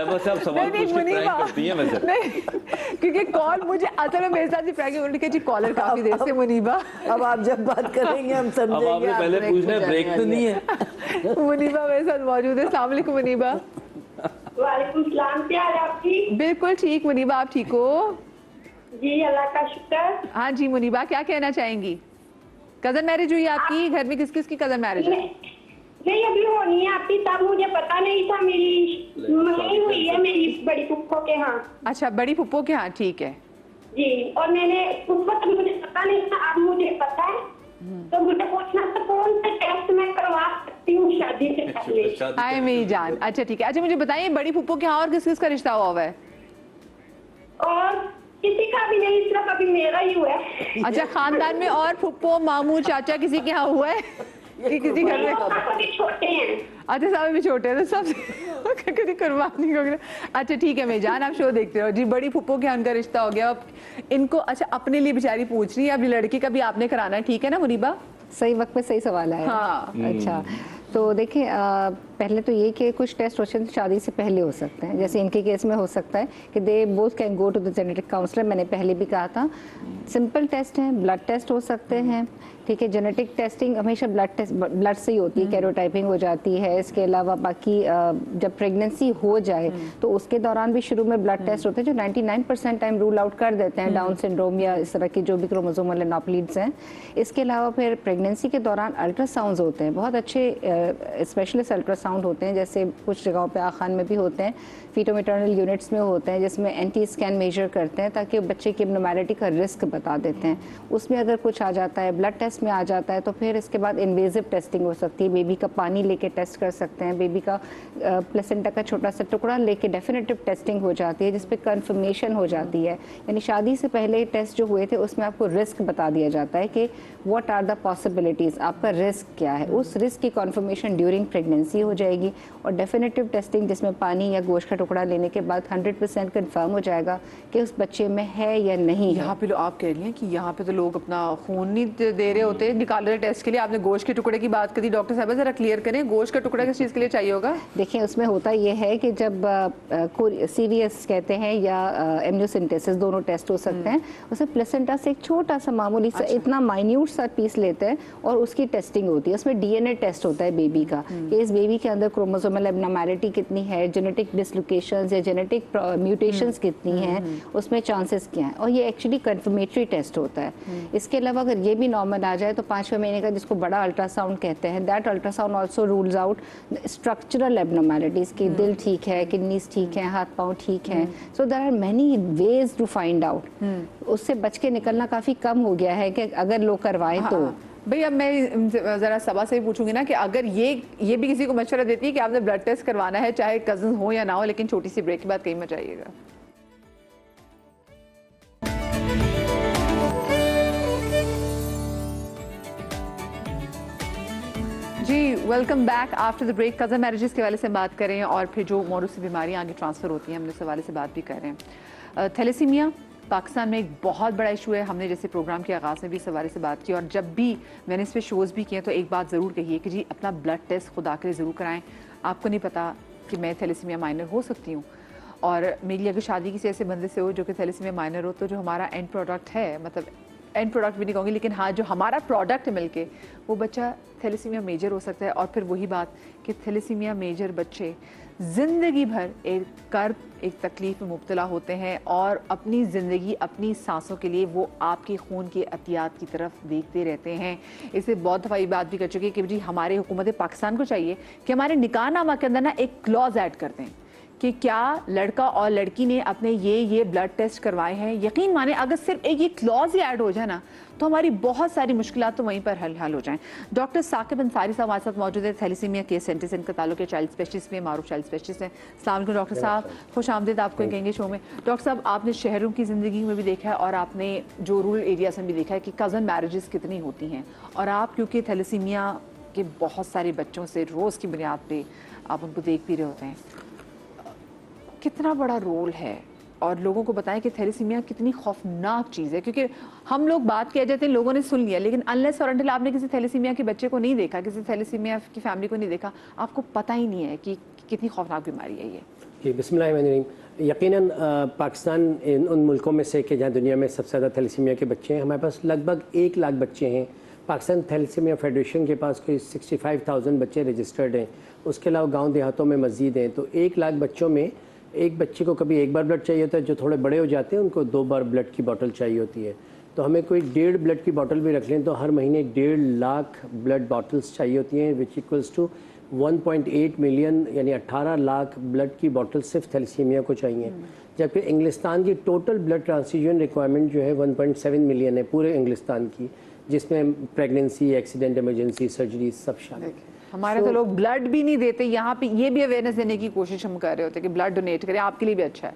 साहिबा से आप सवाल पूछ के प्रैंक करती हैं वैसे। नहीं, क्योंकि कॉल मुझे असल में मेरे साथ ही प्रैंक उन्होंने कहा जी कॉलर काफी देर से मुनीबा। अब आप जब बात करेंगे हम समझेंगे। अब आपने पहले पूछना है ब्रेक तो नहीं है। मुनीबा मेरे साथ मौजूद है। अस्सलाम वालेकुम मुनीबा। वालेकुम सलाम, क्या हाल है आपकी? बिल्कुल ठीक मुनीबा, आप ठीक हो? जी अल्लाह का शुक्र। हाँ जी मुनीबा, क्या कहना चाहेंगी? कजन मैरिज हुई आपकी? घर में किस किस की कजन मैरिज है? नहीं अभी होनी है आपकी, तब मुझे पता नहीं था। मेरी मम्मी हुई है मेरी बड़ी फुप्पो के यहाँ। अच्छा, बड़ी फुप्पो के यहाँ, ठीक है जी। और मैंने उस वक्त मुझे पता नहीं था, अब मुझे पता है। तो मुझे पूछना था कौन से टेस्ट मैं करवा सकती हूँ शादी से पहले? आए मेरी जान। अच्छा ठीक है। अच्छा मुझे बताइए बड़ी फुप्पो के यहाँ और किस किस का रिश्ता हुआ है? और किसी का भी नहीं, सिर्फ अभी मेरा ही हुआ है। अच्छा, खानदान में और फुप्पो मामू चाचा किसी के यहाँ हुआ है कि किसी घर में? सभी छोटे हैं। अच्छा, सब भी छोटे हैं तो सब कभी कुर्बानी हो गया। अच्छा ठीक है मेरी जान, आप शो देखते रहो जी। बड़ी फुप्पो के यहाँ उनका रिश्ता हो गया। इनको अच्छा अपने लिए बेचारी पूछ रही है, अभी लड़की का भी आपने कराना है, ठीक है ना मुनीबा? सही वक्त पे सही सवाल आया। हाँ। अच्छा, तो देखिए पहले तो ये कि कुछ टेस्ट क्वेश्चन शादी से पहले हो सकते हैं। जैसे इनके केस में हो सकता है कि they both can go to the genetic counsellor. मैंने पहले भी कहा था सिंपल टेस्ट हैं, ब्लड टेस्ट हो सकते हैं, ठीक है। जेनेटिक टेस्टिंग हमेशा ब्लड से ही होती है, कैरोटाइपिंग हो जाती है। इसके अलावा बाकी जब प्रेगनेंसी हो जाए तो उसके दौरान भी शुरू में ब्लड टेस्ट होते हैं जो 99% टाइम रूल आउट कर देते हैं डाउन सिंड्रोम या इस तरह की जो भी क्रोमोसोमल एनोप्लीड्स हैं। इसके अलावा फिर प्रेगनेंसी के दौरान अल्ट्रासाउंड्स होते हैं, बहुत अच्छे स्पेशलिस्ट अल्ट्रासाउंड होते हैं, जैसे कुछ जगहों पे आखान में भी होते हैं, फीटो मैटरनल यूनिट्स में होते हैं, जिसमें एंटी स्कैन मेजर करते हैं ताकि बच्चे की एब्नॉर्मैलिटी का रिस्क बता देते हैं। उसमें अगर कुछ आ जाता है, ब्लड टेस्ट में आ जाता है, तो फिर इसके बाद इन्वेजिव टेस्टिंग हो सकती है। बेबी का पानी लेके टेस्ट कर सकते हैं, बेबी का प्लेसेंटा का छोटा सा टुकड़ा लेके डेफिनेटिव टेस्टिंग हो जाती है जिसपे कंफर्मेशन हो जाती है। यानी शादी से पहले टेस्ट जो हुए थे उसमें आपको रिस्क बता दिया जाता है कि व्हाट आर द पॉसिबिलिटीज़, आपका रिस्क क्या है। उस रिस्क की कन्फर्मेशन ड्यूरिंग प्रेगनेंसी हो जाएगी और डेफिनेटिव टेस्टिंग जिसमें पानी या गोश्त का टुकड़ा लेने के बाद 100% कन्फर्म हो जाएगा कि उस बच्चे में है या नहीं है। यहाँ पे आप कह रही हैं कि यहाँ पे तो लोग अपना खून नहीं दे रहे होते निकाल रहे टेस्ट के लिए। आपने गोश्त के टुकड़े की बात करी, डॉक्टर साहब जरा क्लियर करें, गोश्त का टुकड़ा किस चीज़ के लिए चाहिए होगा? देखिए उसमें होता ये है कि जब CVS कहते हैं या एमनियोसेंटेसिस दोनों टेस्ट हो सकते हैं। उसमें प्लेसेंटा से एक छोटा सा मामूली सा इतना माइन्यूट सा पीस लेते हैं और उसकी टेस्टिंग होती है। उसमें DNA टेस्ट होता है बेबी का कि इस बेबी के अंदर क्रोमोसोमल एब्नॉर्मैलिटी कितनी है, जेनेटिक डिसलोकेशंस या जेनेटिक म्यूटेशंस कितनी हैं, उसमें चांसेस क्या हैं, और ये एक्चुअली कंफर्मेटरी टेस्ट होता है। इसके अलावा अगर ये भी नॉर्मल आ जाए तो 5वें महीने का जिसको बड़ा अल्ट्रासाउंड कहते हैं, that ultrasound also rules out structural abnormalities की दिल ठीक है, किडनीज ठीक है, हाथ पाँव ठीक हैं। So there are many ways to find out. उससे बच के निकलना काफ़ी कम हो गया है कि अगर लोग करवाएं तो। भाई अब मैं ज़रा सबा से भी पूछूंगी ना कि अगर ये भी किसी को मशवरा देती है कि आपने ब्लड टेस्ट करवाना है, चाहे कजन हो या ना हो, लेकिन छोटी सी ब्रेक के बाद कहीं मत जाइएगा। जी welcome back after the break. Cousin marriages के हवाले से बात कर रहे हैं और फिर जो मौरूसी बीमारियां आगे ट्रांसफ़र होती हैं, हम इस हवाले से बात भी कर रहे हैं। थैलेसीमिया पाकिस्तान में एक बहुत बड़ा इशू है। हमने जैसे प्रोग्राम के आगाज़ में भी इस हवाले से बात की और जब भी मैंने इस पर शोज़ भी किए तो एक बात ज़रूर कही है कि जी अपना ब्लड टेस्ट खुदा के लिए ज़रूर कराएं। आपको नहीं पता कि मैं थैलेसीमिया माइनर हो सकती हूँ, और मेरी अगर शादी किसी ऐसे बंदे से हो जो कि थैलेसीमिया माइनर हो, तो जो हमारा एंड प्रोडक्ट है, मतलब एंड प्रोडक्ट भी नहीं कहूँगी, लेकिन हाँ जो हमारा प्रोडक्ट है मिलके, वो बच्चा थैलेसीमिया मेजर हो सकता है। और फिर वही बात कि थैलेसीमिया मेजर बच्चे ज़िंदगी भर एक कर्ब, एक तकलीफ़ में मुब्तला होते हैं और अपनी ज़िंदगी, अपनी सांसों के लिए वो आपके खून की अतियात की तरफ देखते रहते हैं। इसे बहुत दफ़ा ये बात भी कर चुकी है कि जी हमारे हुकूमत पाकिस्तान को चाहिए कि हमारे निकाह नामा के अंदर ना एक क्लॉज ऐड कर दें कि क्या लड़का और लड़की ने अपने ये ब्लड टेस्ट करवाए हैं। यकीन माने अगर सिर्फ एक ये क्लॉज ही ऐड हो जाए ना तो हमारी बहुत सारी मुश्किलात तो वहीं पर हल हो जाएं। डॉक्टर साकिब अंसारी साहब हमारे साथ मौजूद है, थैलेसीमिया केस सेंटर से इनका ताल्लुक है, चाइल्ड स्पेशलिस्ट में, मारूफ चाइल्ड स्पेशलिस्ट हैं। अस्सलाम वालेकुम डॉक्टर साहब, खुश आमदीद आपको कहेंगे शो में। डॉक्टर साहब आपने शहरों की ज़िंदगी में भी देखा है और आपने जो रूरल एरियाज में भी देखा है कि कज़न मैरिजेस कितनी होती हैं, और आप क्योंकि थैलेसीमिया के बहुत सारे बच्चों से रोज़ की बुनियाद पर आप उनको देख भी रहे होते हैं, कितना बड़ा रोल है और लोगों को बताएं कि थैलेसीमिया कितनी खौफनाक चीज़ है। क्योंकि हम लोग बात किया जाते हैं, लोगों ने सुन लिया, लेकिन अनलेस और अनटिल आपने किसी थैलेसीमिया के बच्चे को नहीं देखा, किसी थैलेसीमिया की फैमिली को नहीं देखा, आपको पता ही नहीं है कि कितनी खौफनाक बीमारी है ये? जी बिस्मिल्लाहिर्रहमानिर्रहीम। यकीनन पाकिस्तान उन मुल्कों में से कि जहाँ दुनिया में सबसे ज़्यादा थैलेसीमिया के बच्चे हैं। हमारे पास लगभग 1 लाख बच्चे हैं। पाकिस्तान थैलेसीमिया फेडरेशन के पास कोई 65,000 बच्चे रजिस्टर्ड हैं। उसके अलावा गांव देहातों में मज़ीद हैं। तो 1 लाख बच्चों में एक बच्चे को कभी 1 बार ब्लड चाहिए होता है, जो थोड़े बड़े हो जाते हैं उनको 2 बार ब्लड की बोतल चाहिए होती है। तो हमें कोई 1.5 ब्लड की बोतल भी रख लें तो हर महीने 1.5 लाख ब्लड बॉटल्स चाहिए होती हैं, विच इक्वल्स टू 1.8 मिलियन, यानी 18 लाख ब्लड की बोतल सिर्फ थैलेसीमिया को चाहिए। जबकि इंग्लिस्तान की टोटल ब्लड ट्रांसफ्यूजन रिक्वायरमेंट जो है 1.7 मिलियन है पूरे इंग्लिस्तान की, जिसमें प्रेगनेंसी, एक्सीडेंट, इमरजेंसी, सर्जरी सब शामिल। हमारे तो लोग ब्लड भी नहीं देते, यहाँ पे ये भी अवेयरनेस देने की कोशिश हम कर रहे होते हैं कि ब्लड डोनेट करें, आपके लिए भी अच्छा है।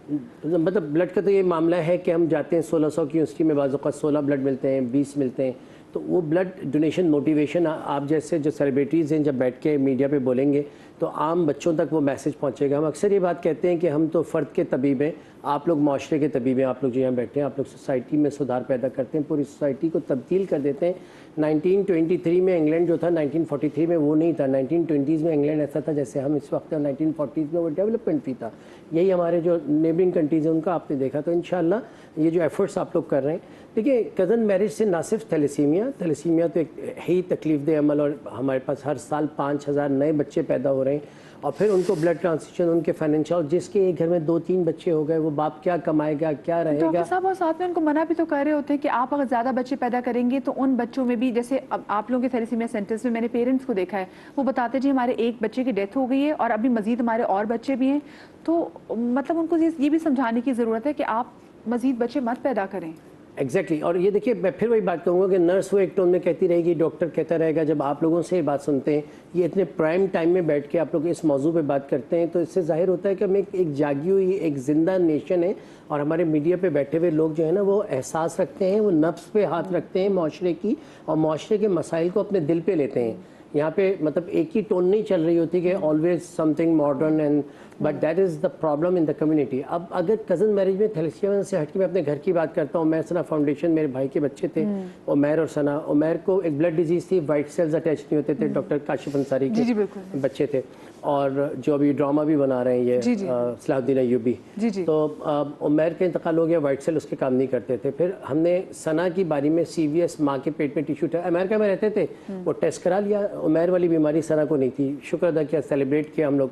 मतलब ब्लड का तो ये मामला है कि हम जाते हैं 1600 की यूनिवर्सिटी में, बाज़ औक़ात 16 ब्लड मिलते हैं, 20 मिलते हैं। तो वो ब्लड डोनेशन मोटिवेशन आप जैसे जो सेलिब्रिटीज़ हैं जब बैठ के मीडिया पे बोलेंगे तो आम बच्चों तक वो मैसेज पहुंचेगा। हम अक्सर ये बात कहते हैं कि हम तो फ़र्द के तबीब हैं, आप लोग माशरे के तबीब हैं। आप लोग जो यहाँ बैठे हैं, आप लोग सोसाइटी में सुधार पैदा करते हैं, पूरी सोसाइटी को तब्दील कर देते हैं। 1923 में इंग्लैंड जो था, 1943 में वो नहीं था। 1920s में इंग्लैंड ऐसा था जैसे हम इस वक्त, 1940s में वो डेवलपमेंट भी था। यही हमारे जो नेबरिंग कंट्रीज़ हैं उनका आपने देखा। तो इंशाल्लाह ये जो एफर्ट्स आप लोग कर रहे हैं, देखिए कज़न मैरिज से ना सिर्फ थैलेसीमिया तो एक है ही तकलीफ दे अमल, और हमारे पास हर साल 5,000 नए बच्चे पैदा हो रहे हैं। और फिर उनको ब्लड ट्रांसफ्यूजन, उनके फाइनेंशियल, जिसके एक घर में 2-3 बच्चे हो गए, वो बाप क्या कमाएगा, क्या रहेगा। डॉक्टर साहब और साथ में उनको मना भी तो कर रहे होते हैं कि आप अगर ज़्यादा बच्चे पैदा करेंगे तो उन बच्चों में भी, जैसे अब आप लोगों के थैलेसीमिया सेंटर्स में मैंने पेरेंट्स को देखा है, वो बताते जी हमारे एक बच्चे की डेथ हो गई है और अभी मजीद हमारे और बच्चे भी हैं। तो मतलब उनको ये भी समझाने की ज़रूरत है कि आप मजीद बच्चे मत पैदा करें। एग्जैक्टली और ये देखिए, मैं फिर वही बात कहूँगा कि नर्स वो एक टोन में कहती रहेगी, डॉक्टर कहता रहेगा। जब आप लोगों से ये बात सुनते हैं, ये इतने प्राइम टाइम में बैठ के आप लोग इस मौजू पे बात करते हैं, तो इससे जाहिर होता है कि हम एक जागी हुई, एक जिंदा नेशन है। और हमारे मीडिया पे बैठे हुए लोग जो है ना, वो एहसास रखते हैं, वो नफ्स पे हाथ रखते हैं माशरे की, और माशरे के मसाइल को अपने दिल पे लेते हैं। यहाँ पे मतलब एक ही टोन नहीं चल रही होती कि always something modern and, but that is the problem in the community. अब अगर कज़न मैरिज में थैलेसीमिया से हट के मैं अपने घर की बात करता हूँ, उमैर सना फाउंडेशन, मेरे भाई के बच्चे थे उमैर और सना। उमैर को एक ब्लड डिजीज़ थी, वाइट सेल्स अटैच नहीं होते थे, डॉक्टर काशिफ अंसारी के बच्चे थे, और जो अभी ड्रामा भी बना रहे हैं ये सलाहुद्दीन अय्यूबी। तो उमैर का इंतकाल हो गया, वाइट सेल उसके काम नहीं करते थे। फिर हमने सना की बारी में CVS, माँ के पेट में टिश्यू था, अमेरिका में रहते थे, वो टेस्ट करा लिया, उमैर वाली बीमारी सना को नहीं थी। शुक्र अदा किया, सेलिब्रेट किया हम लोग,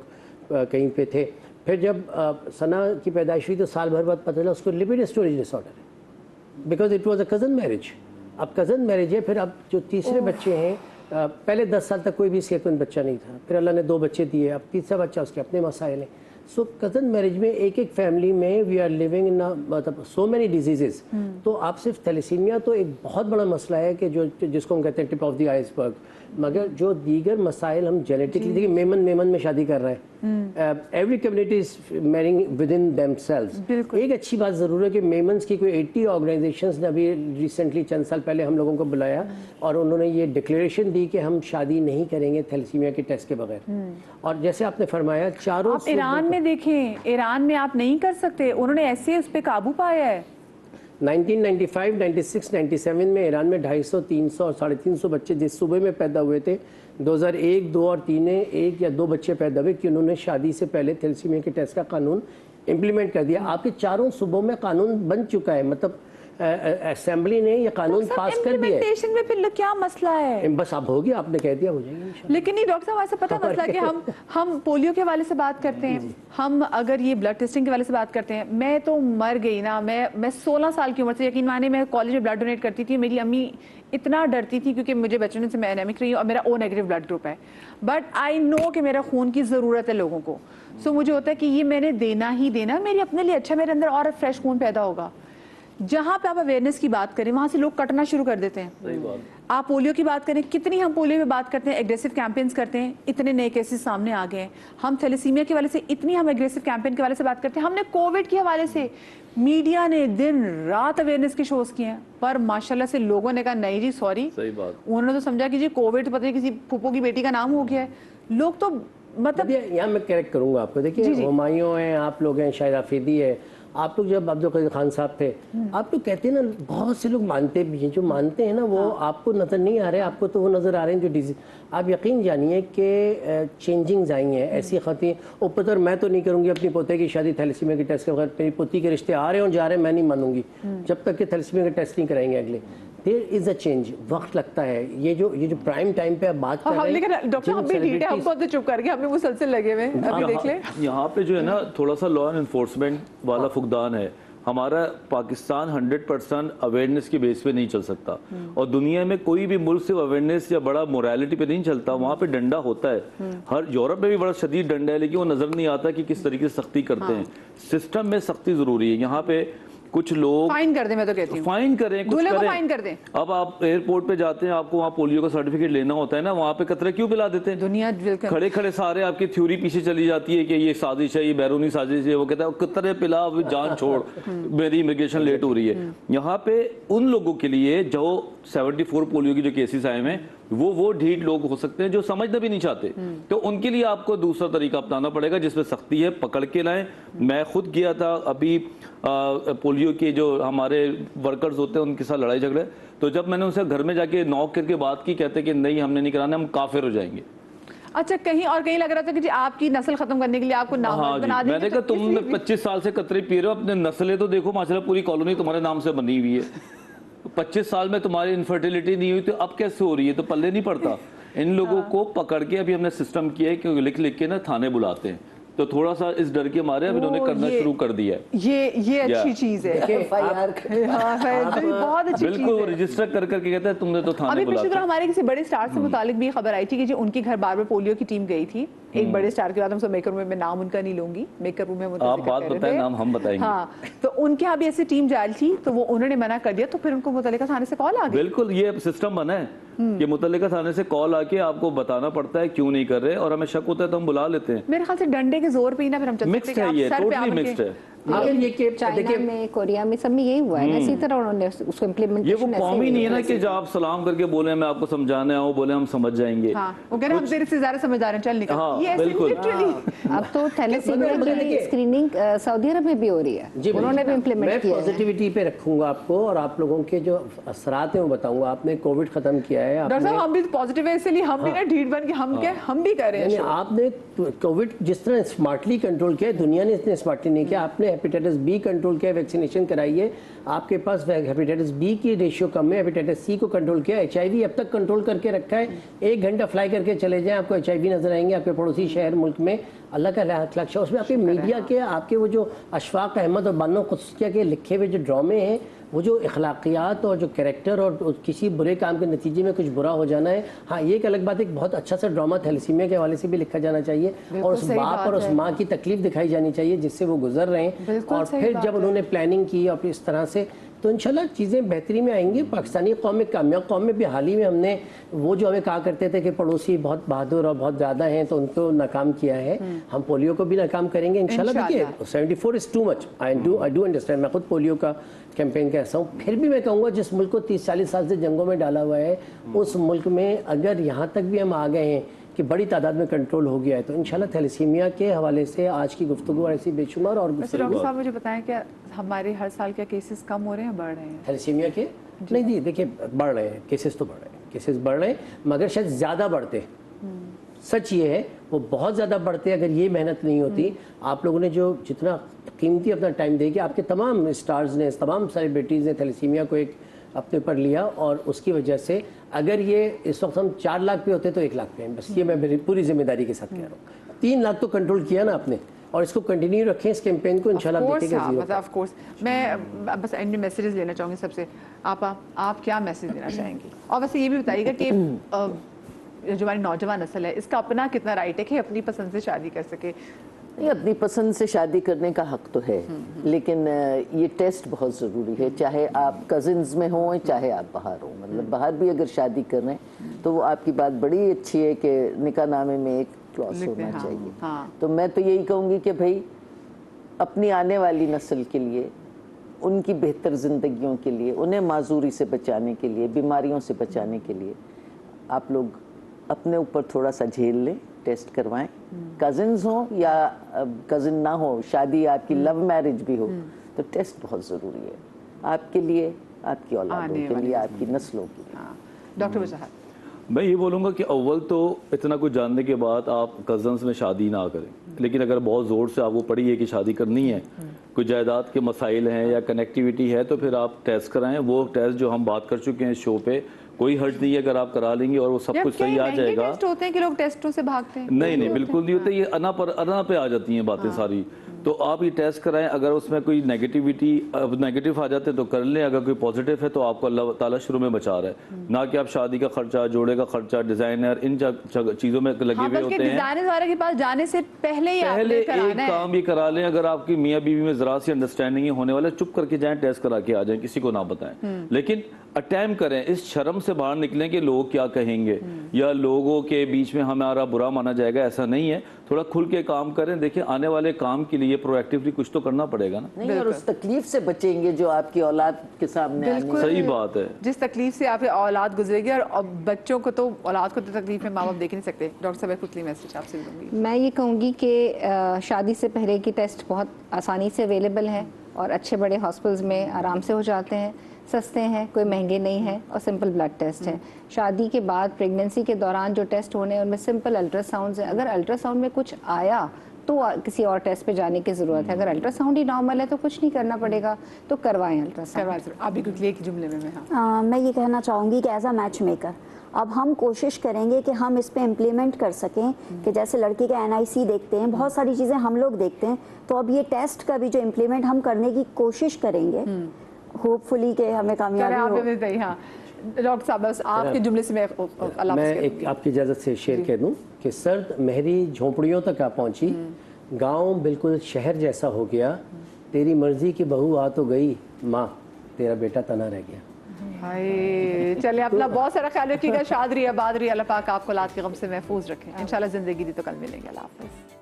कहीं पे थे। फिर जब सना की पैदाइश हुई तो साल भर बाद पता चला उसको लिपिड स्टोरेज डिसऑर्डर है, because it was a cousin marriage. अब कज़न मैरिज है, फिर अब जो तीसरे बच्चे हैं, पहले 10 साल तक कोई भी सेहतमंद बच्चा नहीं था, फिर अल्लाह ने 2 बच्चे दिए, अब तीसरा बच्चा, उसके अपने मसाइल हैं। सो कज़न मैरिज में एक फैमिली में वी आर लिविंग इन मतलब सो मैनी डिजीजेस। तो आप सिर्फ थैलेसीमिया तो एक बहुत बड़ा मसला है कि जो जिसको हम कहते हैं टिप ऑफ द आइसबर्ग, मगर जो दीगर मसाइल हम जेनेटिकली, देखिए मेमन में शादी कर रहे हैं, every community is marrying with in themselves. एक अच्छी बात ज़रूर है कि मेमन्स की कोई 80 ऑर्गेनाइजेशंस ने अभी रिसेंटली चंद साल पहले हम लोगों को बुलाया और उन्होंने ये डिक्लेरेशन दी कि हम शादी नहीं करेंगे थैलेसीमिया के टेस्ट के बगैर। और जैसे आपने फरमाया, चारों आप ईरान में देखें, ईरान में आप नहीं कर सकते, उन्होंने ऐसे उस पर काबू पाया है। 1995, 96, 97 में ईरान में 250, 300 और 350 बच्चे जिस सूबे में पैदा हुए थे, 2001, 2 और 3 में 1 या 2 बच्चे पैदा हुए कि उन्होंने शादी से पहले थैलेसीमिया के टेस्ट का कानून इम्प्लीमेंट कर दिया। आपके चारों सूबों में कानून बन चुका है, मतलब असेंबली ने ये कानून पास कर दिया है। इम्प्लीमेंटेशन में फिर क्या मसला है? बस अब हो गया, आपने कह दिया, हो जाएगी। लेकिन नहीं डॉक्टर साहब, ऐसा पता है मसला कि हम पोलियो के हवाले से बात करते हैं, हम अगर ये ब्लड टेस्टिंग के हवाले से बात करते हैं, मैं तो मर गई ना, मैं 16 साल की उम्र से, यकीन माने, मैं कॉलेज में ब्लड डोनेट करती थी। मेरी अम्मी इतना डरती थी क्योंकि मुझे बचपन से मैं एनेमिक रही हूँ और मेरा O नेगेटिव ब्लड ग्रुप है, बट आई नो कि मेरा खून की ज़रूरत है लोगों को। सो मुझे होता है कि ये मैंने देना ही देना, मेरी अपने लिए अच्छा, मेरे अंदर और फ्रेश खून पैदा होगा। जहाँ पे आप अवेयरनेस की बात करें, वहाँ से लोग कटना शुरू कर देते हैं। सही बात। आप पोलियो की बात करें, कितनी हम पोलियो पे बात करते हैं, एग्रेसिव कैंपेन्स करते हैं, इतने नए केसेस सामने आ गए हैं। हम थैलेसीमिया के हवाले से इतनी हम एग्रेसिव कैंपेन के हवाले से बात करते हैं। हमने कोविड के हवाले से मीडिया ने दिन रात अवेयरनेस के शोज किए हैं, पर माशाल्लाह से लोगों ने कहा नहीं जी सॉरी, सही बात। उन्होंने तो समझा कि जी कोविड तो पता नहीं किसी फूफो की बेटी का नाम हो गया है। लोग तो मतलब यहाँ मैं करेक्ट करूँगा आपको। देखिए, हुमायूं हैं, आप लोग हैं, शाहिद आफरीदी है, آپ لوگ جب عبد القادر خان صاحب تھے آپ لوگ کہتے ہیں نا بہت سے لوگ مانتے بھی ہیں جو مانتے ہیں نا وہ آپ کو نظر نہیں آ رہے, آپ کو تو وہ نظر آ رہے ہیں جو ڈیزیز. آپ یقین جانیے کہ چینجنگز آئی ہیں ایسی خطیں اوپر. میں تو نہیں کروں گی اپنی پوتے کی شادی تھیلیسیمیا کے ٹیسٹ کے بغیر. میری پوتی کے رشتے آ رہے ہوں جا رہے ہیں میں نہیں مانوں گی جب تک کہ تھیلیسیمیا کا ٹیسٹ نہیں کرائیں گے اگلے. دیر از اے چینج, وقت لگتا ہے. یہ جو پرائم ٹائم پہ آپ بات کر رہے ہیں ڈاکٹر ہم بھی ڈیٹ ہے, ہم کو تو چپ کر کے ہم نے مسلسل لگے ہوئے ابھی دیکھ لیں. یہاں پہ جو ہے نا تھوڑا سا لا اینڈ انفورسمنٹ والا فقدان ہے. ہمارا پاکستان 100% اویئرنیس کی بیس پہ نہیں چل سکتا, اور دنیا میں کوئی بھی ملک صرف اویئرنیس یا بڑا موریلٹی پہ نہیں چلتا. وہاں پہ ڈنڈا ہوتا ہے, ہر یورپ میں بھی بڑا شدید ڈنڈا ہے, لیکن وہ نظر نہیں آتا کہ کس طریقے سے سختی کرتے ہیں. سسٹم میں سختی ضروری ہے. یہاں پہ کچھ لوگ فائن کر دیں, میں تو کہتی ہوں فائن کریں, کچھ دولہے کو کریں. فائن کر دیں. اب آپ ایئرپورٹ پہ جاتے ہیں, آپ کو وہاں پولیو کا سرٹیفکیٹ لینا ہوتا ہے نا, وہاں پہ قطرے کیوں پلا دیتے ہیں؟ دنیا کھڑے کھڑے سارے آپ کی تھیوری پیچھے چلی جاتی ہے کہ یہ سازش ہے, یہ بیرونی سازش ہے. وہ کہتا ہے قطرے پلا, جان چھوڑ, میری امیگریشن لیٹ ہو رہی ہے. یہاں پہ ان لوگوں کے لیے جو 74 پولیو کی جو کیسز آئے ہیں وہ ڈھیٹ لوگ ہو سکتے ہیں جو سمجھنا بھی نہیں چاہتے, تو ان کے لیے آپ کو دوسرا طریقہ اپنانا پڑے گا جس میں سختی ہے, پکڑ کے لائیں. میں خود گیا تھا ابھی پولیو کے جو ہمارے ورکرز ہوتے ہیں ان کے ساتھ لڑائی جھگڑے, تو جب میں نے ان سے گھر میں جا کے نوک کر کے بات کی, کہتے کہ نہیں ہم نے نہیں کرانا, ہم کافر ہو جائیں گے. اچھا کہیں اور کہیں لگ رہا تھا کہ جی آپ کی نسل ختم کرنے کے لیے آپ کو نام بنا دیں. میں نے کہا تم 25 سال سے قطرے پی رہے ہو, اپنے نسلیں تو دیکھو ماشاءاللہ پوری کالونی تمہارے نام سے بنی ہوئی ہے. 25 سال میں تمہاری انفرٹیلیٹی نہیں ہوئی تو اب کیسے ہو رہی ہے؟ تو پلے نہیں پڑتا. ان لوگوں کو پکڑ کے ابھی ہم نے سسٹم کیا ہے کہ لکھ لکھ کے نا تھانے بلاتے ہیں, تو تھوڑا سا اس ڈر کے مارے اب انہوں نے کرنا شروع کر دیا ہے. یہ اچھی چیز ہے, بہت اچھی چیز ہے. بالکل رجسٹر کر کے کہتے ہیں تم نے تو تھانے بلا دیا. ہمارے کسی بڑے اسٹار سے متعلق بھی خبر آئی تھی کہ جو ان کے گھر بار بار پولیو کی ٹیم گئی تھی, ایک بڑے اسٹار کے بعد ہم سب میکر روم میں نام ان کا نہیں لوں گی, میکر روم میں آپ بات بتائیں, نام ہم بتائیں گے. ہاں, تو ان کے یہاں بھی ایسی ٹیم جائل تھی تو وہ انہوں نے منع کر دیا, تو پھر ان کو متعلقہ تھانے سے کال آ گئی. بالکل یہ سسٹم بنا ہے کہ متعلقہ تھانے سے کال آ کے آپ کو بتانا پڑتا ہے کیوں نہیں کر رہے, اور ہمیں شک ہوتا ہے تو ہم بلا لیتے ہیں. میرے خیال سے ڈنڈے کے زور پہ ہی نا پھر ہم چلتے مکسڈ ہے, یہ ٹوٹلی مکسڈ ہے. چائنا میں, کوریا میں سب میں یہی ہوا ہے, اسی طرح انہوں نے اس کو امپلیمنٹیشن. یہ وہ قوم ہی نہیں ہے نا کہ جب آپ سلام کر کے بولیں میں آپ کو سمجھانے آؤں, بولیں ہم سمجھ جائیں گے. وہ کہہ رہے ہیں ہم تیرے سے زیادہ سمجھدار ہیں, چل نکل. یہ بالکل. اب تو تھیلیسیمیا کی اسکریننگ سعودی عرب میں بھی ہو رہی ہے, انہوں نے بھی امپلیمنٹ کیا ہے. میں پازیٹیوٹی پہ رکھوں گا آپ کو, اور آپ لوگوں کے جو اثرات ہیں وہ بتاؤں گا. آپ نے کووڈ ختم کیا ہے, ڈاکٹر صاحب ہم بھی پازیٹیو ہے, اسی لیے ہم بھی نا ڈھیٹ بن کے ہم بھی کر رہے ہیں. آپ نے کووڈ جس طرح اسمارٹلی کنٹرول کیا, دنیا نے اتنے اسمارٹلی نہیں کیا. آپ نے ہیپیٹائٹس بی کنٹرول کیا, ویکسینیشن کرائی ہے, آپ کے پاس ہیپیٹائٹس بی کی ریشیو کم ہے. ہیپیٹائٹس سی کو کنٹرول کیا, ایچ آئی وی اب تک کنٹرول کر کے رکھا ہے. 1 گھنٹہ فلائی کر کے چلے جائیں, آپ کو ایچ آئی وی نظر آئیں گے آپ کے پڑوسی شہر ملک میں. اللہ کا لاکھ شکر. اس میں آپ کے میڈیا کے, آپ کے وہ جو اشفاق احمد اور بانو قدسیہ کے لکھے ہوئے جو ڈرامے ہیں, وہ جو اخلاقیات اور جو کریکٹر اور کسی برے کام کے نتیجے میں کچھ برا ہو جانا ہے. ہاں یہ ایک الگ بات ہے, ایک بہت اچھا سا ڈرامہ تھیلیسیمیا کے حوالے سے بھی لکھا جانا چاہیے, اور اس باپ اور اس ماں کی تکلیف دکھائی جانی چاہیے جس سے وہ گزر رہے ہیں. اور پھر جب انہوں نے پلاننگ کی اور اس طرح سے, تو انشاءاللہ چیزیں بہتری میں آئیں گی. پاکستانی قوم میں, کامیاب قوم میں بھی حال ہی میں ہم نے وہ جو ہمیں کہا کرتے تھے کہ پڑوسی بہت بہادر اور بہت زیادہ ہیں, تو ان کو ناکام کیا ہے. ہم پولیو کو بھی ناکام کریں گے انشاءاللہ. دیکھیے 74 is too much, I do understand. میں خود پولیو کا کیمپین کا حصہ ہوں. پھر بھی میں کہوں گا جس ملک کو 30-40 سال سے جنگوں میں ڈالا ہوا ہے, اس ملک میں اگر یہاں تک بھی ہم آ گئے ہیں کہ بڑی تعداد میں کنٹرول ہو گیا ہے, تو انشاءاللہ تھیلیسیمیا کے حوالے سے آج کی گفتگو ایسی بے شمار. اور ڈاکٹر صاحب مجھے بتائیں کہ ہمارے ہر سال کیا کیسز کم ہو رہے ہیں, بڑھ رہے ہیں تھیلیسیمیا کے؟ نہیں جی دیکھیے بڑھ رہے ہیں, کیسز تو بڑھ رہے ہیں, کیسز بڑھ رہے ہیں, مگر شاید زیادہ بڑھتے. سچ یہ ہے وہ بہت زیادہ بڑھتے اگر یہ محنت نہیں ہوتی. آپ لوگوں نے جو جتنا قیمتی اپنا ٹائم دے کے, آپ کے تمام اسٹارز نے, تمام سیلیبریٹیز نے تھیلیسیمیا کو ایک اپنے اوپر لیا, اور اس کی وجہ سے اگر یہ اس وقت ہم 4 لاکھ پہ ہوتے تو 1 لاکھ پہ ہیں. بس یہ میں میری پوری ذمہ داری کے ساتھ کہہ رہا ہوں. 3 لاکھ تو کنٹرول کیا نا آپ نے, اور اس کو کنٹینیو رکھیں اس کیمپین کو انشاءاللہ. آف کورس میں بس اینڈ میں میسیجز لینا چاہوں گی سب سے. آپ کیا میسیج دینا چاہیں گی؟ اور ویسے یہ بھی بتائیے گا کہ جو ہماری نوجوان نسل ہے, اس کا اپنا کتنا رائٹ ہے کہ اپنی پسند سے شادی کر سکے؟ یہ اپنی پسند سے شادی کرنے کا حق تو ہے, لیکن یہ ٹیسٹ بہت ضروری ہے, چاہے آپ کزنز میں ہوں چاہے آپ باہر ہوں. مطلب باہر بھی اگر شادی کر رہے ہیں تو وہ آپ کی بات بڑی اچھی ہے کہ نکاح نامے میں ایک کلاس ہونا چاہیے. تو میں تو یہی کہوں گی کہ بھائی اپنی آنے والی نسل کے لیے, ان کی بہتر زندگیوں کے لیے, انہیں معذوری سے بچانے کے لیے, بیماریوں سے بچانے کے لیے آپ لوگ اپنے اوپر تھوڑا سا جھیل لیں, टेस्ट करवाएं, कजिन्स हो या कजिन ना हो, शादी आपकी लव मैरिज भी हो, तो टेस्ट बहुत ज़रूरी है आपके लिए, आपकी औलादों के लिए, आपकी नस्लों के लिए। डॉक्टर वजाहत, मैं ये बोलूँगा कि अव्वल तो इतना कुछ जानने के बाद आप कज़न्स में शादी ना करें, लेकिन अगर बहुत ज़ोर से आपको पड़ी है कि शादी करनी है, कोई जायदाद के मसाइल हैं या कनेक्टिविटी है, तो फिर आप टेस्ट कराएं। वो टेस्ट जो हम बात कर चुके हैं शो पे, कोई हर्ज नहीं है अगर आप करा लेंगे और वो सब कुछ सही आ जाएगा। टेस्ट होते हैं कि लोग टेस्टों से भागते हैं? नहीं बिल्कुल नहीं होते, ये अना पे आ जाती हैं बातें सारी। तो आप ये टेस्ट कराएं, अगर उसमें कोई नेगेटिव आ जाते हैं तो कर लें, अगर कोई पॉजिटिव है तो आपको अल्लाह ताला शुरू में बचा रहा है, ना कि आप शादी का खर्चा, जोड़े का खर्चा, डिजाइनर, इन चीजों में लगे हुए होते हैं। डिजाइनर वाले के पास जाने से पहले ही आपने एक कराना है। काम ये करा लें, अगर आपकी मियाँ बीवी में जरा सी अंडरस्टैंडिंग होने वाला, चुप करके जाएं, टेस्ट करा के आ जाएं, किसी को ना बताएं, लेकिन अटेम्प्ट करें, इस शर्म से बाहर निकलें कि लोग क्या कहेंगे या लोगों के बीच में हमारा बुरा माना जाएगा, ऐसा नहीं है। थोड़ा खुल के काम करें। देखिए आने वाले काम के लिए प्रोएक्टिवली कुछ तो करना पड़ेगा ना। नहीं, और उस तकलीफ से बचेंगे जो आपकी औलाद के सामने आनी है। सही बात है। जिस तकलीफ से आपकी औलाद गुजरेगी, और बच्चों को तो, औलाद को तो तकलीफ में माँ बाप देख नहीं सकते। डॉक्टर साहब कुछ मैसेज आपसे भी दूंगी। मैं ये कहूँगी कि शादी से पहले की टेस्ट बहुत आसानी से अवेलेबल है और अच्छे बड़े हॉस्पिटल्स में आराम से हो जाते हैं, सस्ते हैं, कोई महंगे नहीं हैं और सिंपल ब्लड टेस्ट है। शादी के बाद प्रेगनेंसी के दौरान जो टेस्ट होने हैं उनमें सिंपल अल्ट्रासाउंड है। अगर अल्ट्रासाउंड में कुछ आया तो किसी और टेस्ट पे जाने की ज़रूरत है। अगर अल्ट्रासाउंड ही नॉर्मल है तो कुछ नहीं करना पड़ेगा, तो करवाएं अल्ट्रासाउंड। आप भी कुछ एक जुमले में। हाँ, मैं ये कहना चाहूँगी कि एज अ मैच मेकर अब हम कोशिश करेंगे कि हम इस पे इम्प्लीमेंट कर सकें कि जैसे लड़की का NIC देखते हैं, बहुत सारी चीज़ें हम लोग देखते हैं, तो अब ये टेस्ट का भी जो इम्प्लीमेंट हम करने की कोशिश करेंगे, होपफुली कि हमें कामयाबी हो। हाँ डॉक्टर साहब, बस आपके जुमले से मैं एक आपकी इजाज़त से शेयर कह दूं कि सर्द महरी झोंपड़ियों तक आ पहुंची, गांव बिल्कुल शहर जैसा हो गया, तेरी मर्जी की बहू आ तो गई, माँ तेरा बेटा तना रह गया। हाय, चलिए अपना बहुत सारा ख्याल रखिएगा। शाद रही, आबाद रही, अल्लाह पाक आपको औलाद के गम से महफूज रखें। इंशाल्लाह जिंदगी दी तो कल मिलेंगे। अल्लाह हाफ़िज़।